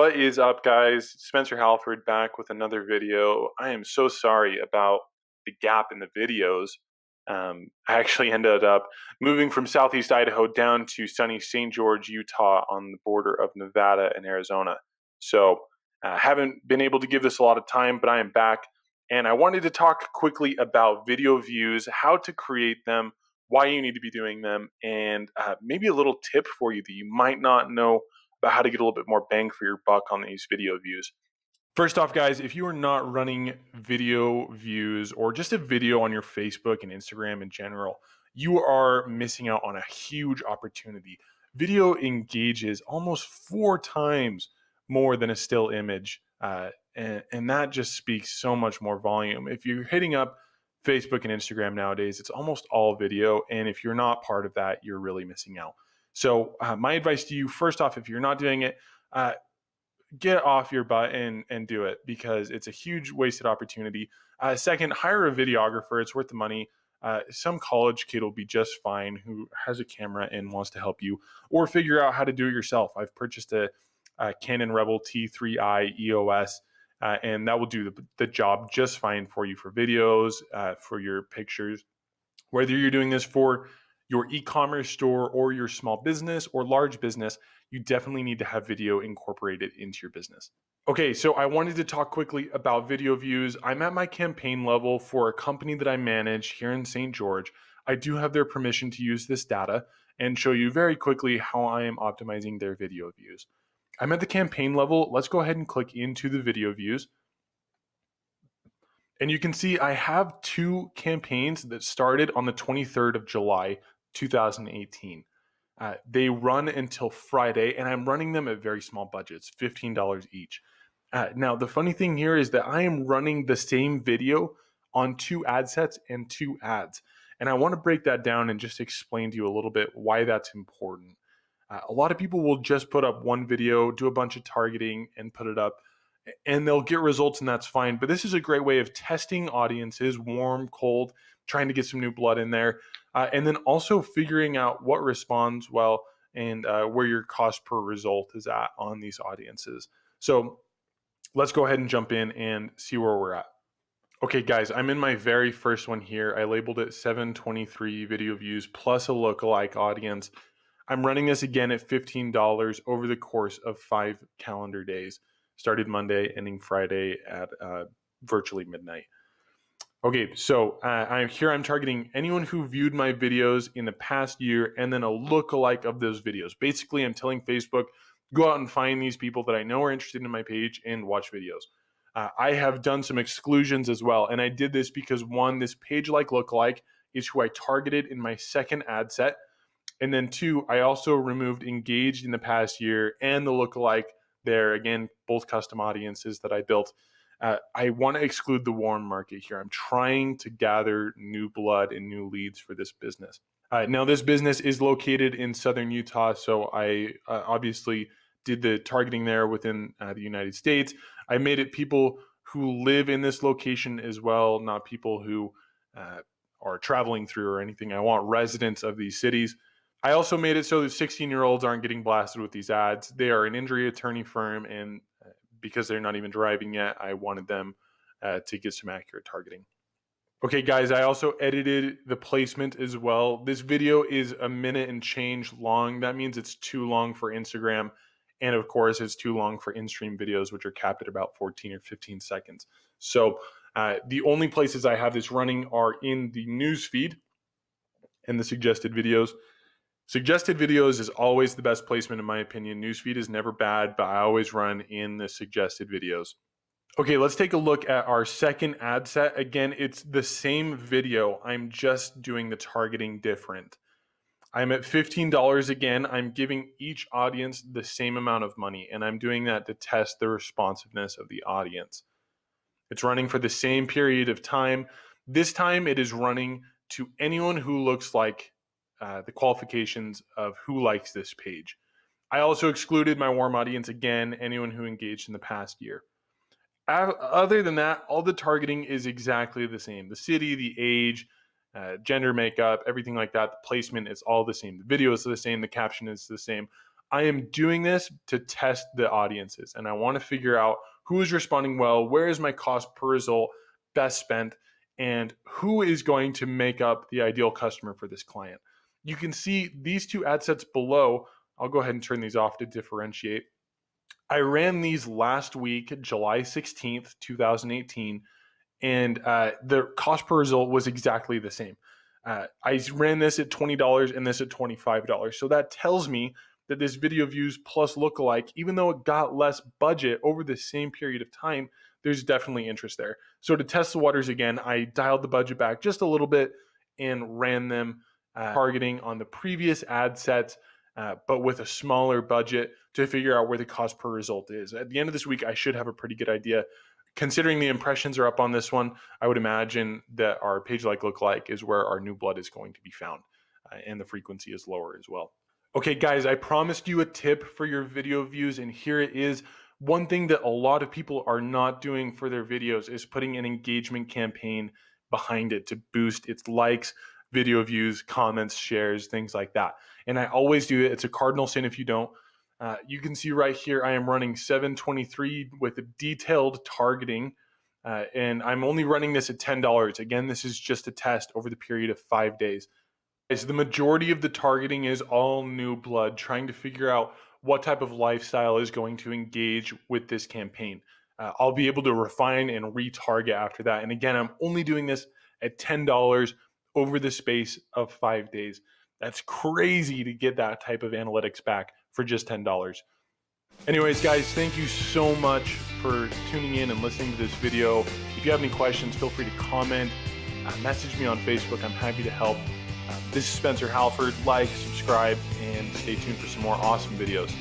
What is up, guys? Spencer Halford back with another video. I am so sorry about the gap in the videos. I actually ended up moving from Southeast Idaho down to sunny St. George, Utah on the border of Nevada and Arizona. So haven't been able to give this a lot of time, but I am back. And I wanted to talk quickly about video views, how to create them, why you need to be doing them, and maybe a little tip for you that you might not know about how to get a little bit more bang for your buck on these video views. First off, guys, if you are not running video views or just a video on your Facebook and Instagram in general, you are missing out on a huge opportunity. Video engages almost 4 times more than a still image, and that just speaks so much more volume. If you're hitting up Facebook and Instagram nowadays, it's almost all video, and if you're not part of that, you're really missing out. So my advice to you, first off, if you're not doing it, get off your butt and do it, because it's a huge wasted opportunity. Second, hire a videographer. It's worth the money. Some college kid will be just fine who has a camera and wants to help you, or figure out how to do it yourself. I've purchased a Canon Rebel T3i EOS, and that will do the job just fine for you for videos, for your pictures. Whether you're doing this for your e-commerce store or your small business or large business, you definitely need to have video incorporated into your business. Okay, so I wanted to talk quickly about video views. I'm at my campaign level for a company that I manage here in St. George. I do have their permission to use this data and show you very quickly how I am optimizing their video views. I'm at the campaign level. Let's go ahead and click into the video views. And you can see I have 2 campaigns that started on the 23rd of July, 2018. They run until Friday, and I'm running them at very small budgets, $15 each. Now, the funny thing here is that I am running the same video on 2 ad sets and 2 ads. And I want to break that down and just explain to you a little bit why that's important. A lot of people will just put up one video, do a bunch of targeting, and put it up, and they'll get results, and that's fine. But this is a great way of testing audiences, warm, cold, trying to get some new blood in there, and then also figuring out what responds well and where your cost per result is at on these audiences. So let's go ahead and jump in and see where we're at. Okay, guys, I'm in my very first one here. I labeled it 723 video views plus a lookalike audience. I'm running this again at $15 over the course of 5 calendar days. Started Monday, ending Friday at virtually midnight. Okay, so I'm targeting anyone who viewed my videos in the past year and then a lookalike of those videos. Basically, I'm telling Facebook, go out and find these people that I know are interested in my page and watch videos. I have done some exclusions as well, and I did this because 1, this page like lookalike is who I targeted in my second ad set, and then 2, I also removed engaged in the past year and the lookalike there, again, both custom audiences that I built. I want to exclude the warm market here. I'm trying to gather new blood and new leads for this business. Now, this business is located in southern Utah, so I obviously did the targeting there within the United States. I made it people who live in this location as well, not people who are traveling through or anything. I want residents of these cities. I also made it so that 16-year-olds aren't getting blasted with these ads. They are an injury attorney firm, and because they're not even driving yet, I wanted them to get some accurate targeting. Okay, guys, I also edited the placement as well. This video is a minute and change long. That means it's too long for Instagram. And of course, it's too long for in-stream videos, which are capped at about 14 or 15 seconds. So the only places I have this running are in the news feed and the suggested videos. Suggested videos is always the best placement in my opinion. Newsfeed is never bad, but I always run in the suggested videos. Okay, let's take a look at our second ad set. Again, it's the same video. I'm just doing the targeting different. I'm at $15 again. I'm giving each audience the same amount of money, and I'm doing that to test the responsiveness of the audience. It's running for the same period of time. This time it is running to anyone who looks like the qualifications of who likes this page. I also excluded my warm audience again, anyone who engaged in the past year. Other than that, all the targeting is exactly the same. The city, the age, gender makeup, everything like that. The placement is all the same. The video is the same. The caption is the same. I am doing this to test the audiences, and I want to figure out who is responding well, where is my cost per result best spent, and who is going to make up the ideal customer for this client. You can see these two ad sets below. I'll go ahead and turn these off to differentiate. I ran these last week, July 16th, 2018, and the cost per result was exactly the same. I ran this at $20 and this at $25. So that tells me that this video views plus lookalike, even though it got less budget over the same period of time, there's definitely interest there. So to test the waters again, I dialed the budget back just a little bit and ran them targeting on the previous ad sets, but with a smaller budget to figure out where the cost per result is. At the end of this week, I should have a pretty good idea. Considering the impressions are up on this one, I would imagine that our page like lookalike is where our new blood is going to be found, and the frequency is lower as well. Okay, guys, I promised you a tip for your video views, and here it is. One thing that a lot of people are not doing for their videos is putting an engagement campaign behind it to boost its likes, video views, comments, shares, things like that. And I always do it. It's a cardinal sin if you don't. You can see right here, I am running 723 with a detailed targeting, and I'm only running this at $10. Again, this is just a test over the period of 5 days. As the majority of the targeting is all new blood, trying to figure out what type of lifestyle is going to engage with this campaign. I'll be able to refine and retarget after that. And again, I'm only doing this at $10 over the space of 5 days. That's crazy to get that type of analytics back for just $10. Anyways, guys, thank you so much for tuning in and listening to this video. If you have any questions, feel free to comment, message me on Facebook. I'm happy to help. This is Spencer Halford. Like, subscribe, and stay tuned for some more awesome videos.